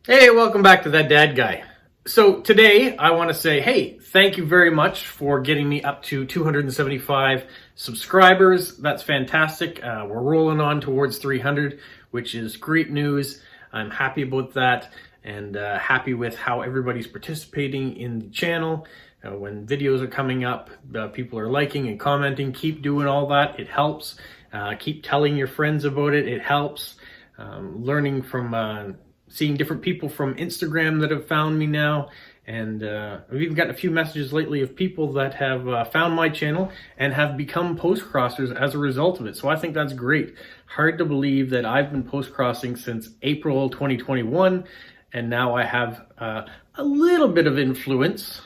Hey, welcome back to That Dad Guy. So today I want to say, hey, thank you very much for getting me up to 275 subscribers. That's fantastic. We're rolling on towards 300, which is great news. I'm happy about that and happy with how everybody's participating in the channel. When videos are coming up, people are liking and commenting. Keep doing all that. It helps. Keep telling your friends about it. It helps. Learning from seeing different people from Instagram that have found me now. And I've even gotten a few messages lately of people that have found my channel and have become post-crossers as a result of it. So I think that's great. Hard to believe that I've been post-crossing since April 2021, and now I have a little bit of influence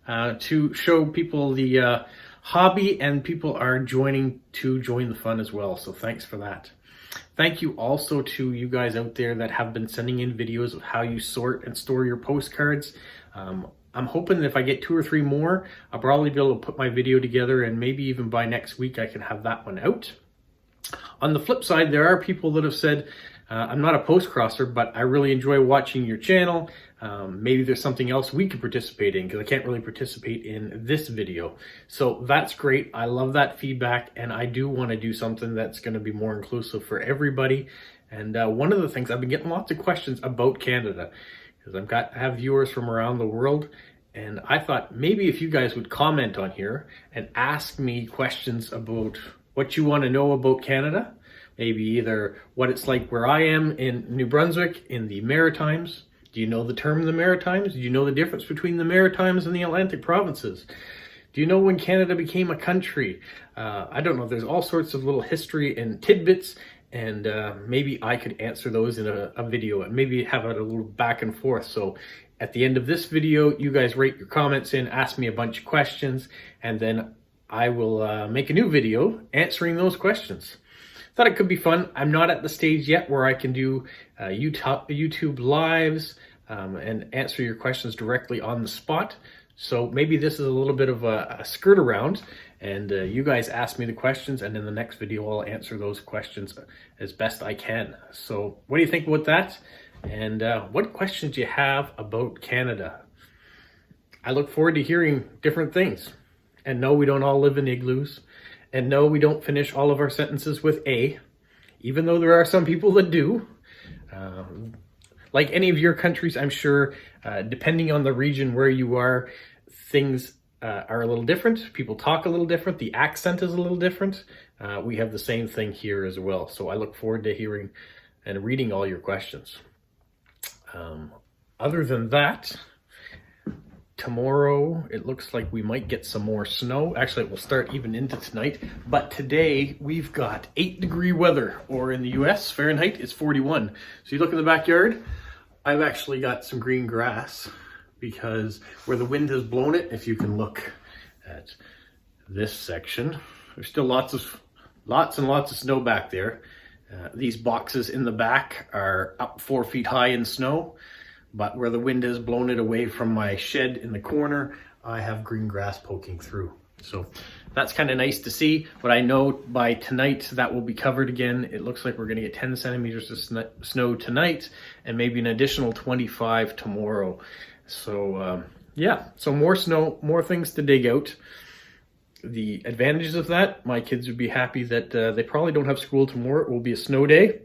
to show people the hobby, and people are joining to join the fun as well. So thanks for that. Thank you also to you guys out there that have been sending in videos of how you sort and store your postcards. I'm hoping that if I get 2 or 3 more, I'll probably be able to put my video together, and maybe even by next week I can have that one out. On the flip side, there are people that have said, I'm not a post-crosser, but I really enjoy watching your channel. Maybe there's something else we could participate in, because I can't really participate in this video. So that's great. I love that feedback, and I do want to do something that's going to be more inclusive for everybody. And one of the things, I've been getting lots of questions about Canada, because I have viewers from around the world, and I thought maybe if you guys would comment on here and ask me questions about what you want to know about Canada, maybe either what it's like where I am in New Brunswick, in the Maritimes. Do you know the term the Maritimes? Do you know the difference between the Maritimes and the Atlantic provinces? Do you know when Canada became a country? I don't know. There's all sorts of little history and tidbits, and maybe I could answer those in a video and maybe have it a little back and forth. So at the end of this video, you guys rate your comments in, ask me a bunch of questions, and then I will make a new video answering those questions. Thought it could be fun. I'm not at the stage yet where I can do YouTube lives and answer your questions directly on the spot. So maybe this is a little bit of a skirt around, and you guys ask me the questions, and in the next video I'll answer those questions as best I can. So what do you think about that? And what questions do you have about Canada? I look forward to hearing different things. And no, we don't all live in igloos. And no, we don't finish all of our sentences with A, even though there are some people that do. Like any of your countries, I'm sure, depending on the region where you are, things are a little different. People talk a little different. The accent is a little different. We have the same thing here as well. So I look forward to hearing and reading all your questions. Other than that, tomorrow, it looks like we might get some more snow. Actually, it will start even into tonight. But today, we've got 8-degree weather, or in the US, Fahrenheit, it's 41. So you look in the backyard, I've actually got some green grass, because where the wind has blown it, if you can look at this section, there's still lots and lots of snow back there. These boxes in the back are up 4 feet high in snow. But where the wind has blown it away from my shed in the corner, I have green grass poking through. So that's kind of nice to see. But I know by tonight that will be covered again. It looks like we're going to get 10 centimeters of snow tonight, and maybe an additional 25 tomorrow. So yeah, so more snow, more things to dig out. The advantages of that, my kids would be happy that they probably don't have school tomorrow. It will be a snow day.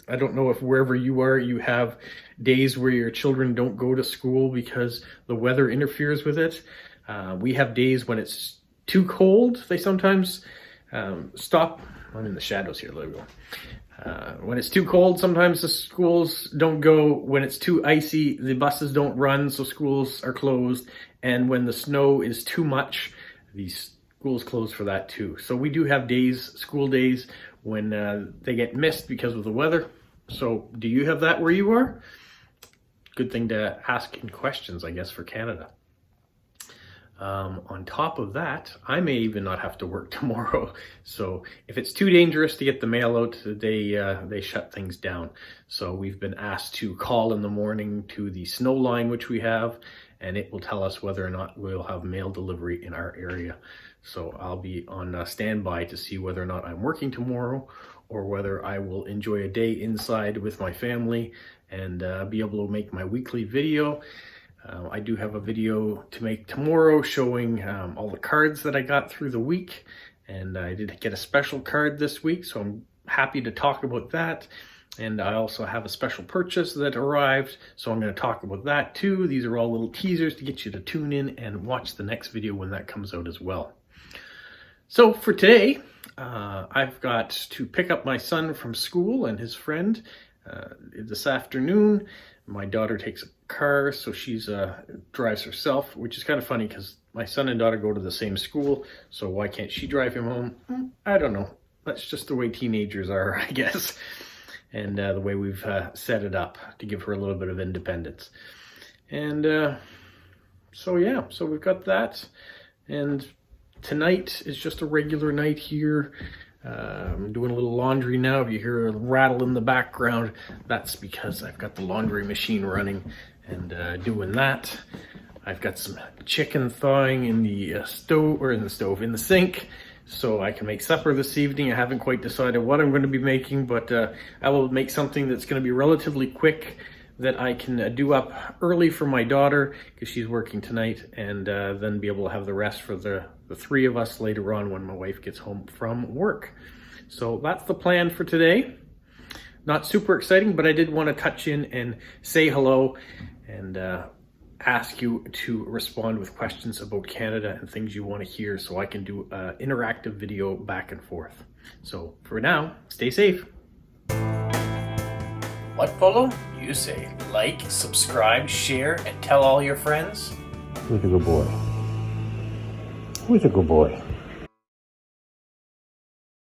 I don't know if wherever you are, you have days where your children don't go to school because the weather interferes with it. We have days when it's too cold. They sometimes stop. I'm in the shadows here. There we go. When it's too cold, sometimes the schools don't go. When it's too icy, the buses don't run, so schools are closed. And when the snow is too much, the schools close for that too. So we do have days, school days, when they get missed because of the weather. So do you have that where you are? Good thing to ask in questions, I guess, for Canada. On top of that, I may even not have to work tomorrow. So if it's too dangerous to get the mail out, they shut things down. So we've been asked to call in the morning to the snow line, which we have, and it will tell us whether or not we'll have mail delivery in our area. So I'll be on standby to see whether or not I'm working tomorrow or whether I will enjoy a day inside with my family and be able to make my weekly video. I do have a video to make tomorrow showing all the cards that I got through the week, and I did get a special card this week, so I'm happy to talk about that. And I also have a special purchase that arrived, so I'm going to talk about that too. These are all little teasers to get you to tune in and watch the next video when that comes out as well. So for today, I've got to pick up my son from school and his friend this afternoon. My daughter takes a car, so she's drives herself, which is kind of funny because my son and daughter go to the same school, so why can't she drive him home? I don't know. That's just the way teenagers are, I guess, and the way we've set it up to give her a little bit of independence. And so yeah, so we've got that, and tonight is just a regular night here. I'm doing a little laundry now. If you hear a rattle in the background, that's because I've got the laundry machine running and doing that. I've got some chicken thawing in the in the sink, so I can make supper this evening. I haven't quite decided what I'm going to be making, but I will make something that's going to be relatively quick that I can do up early for my daughter because she's working tonight, and then be able to have the rest for the three of us later on when my wife gets home from work. So that's the plan for today. Not super exciting, but I did want to touch in and say hello and ask you to respond with questions about Canada and things you want to hear so I can do an interactive video back and forth. So for now, stay safe. What, Polo? You say like, subscribe, share, and tell all your friends? Who's a good boy? Who's a good boy?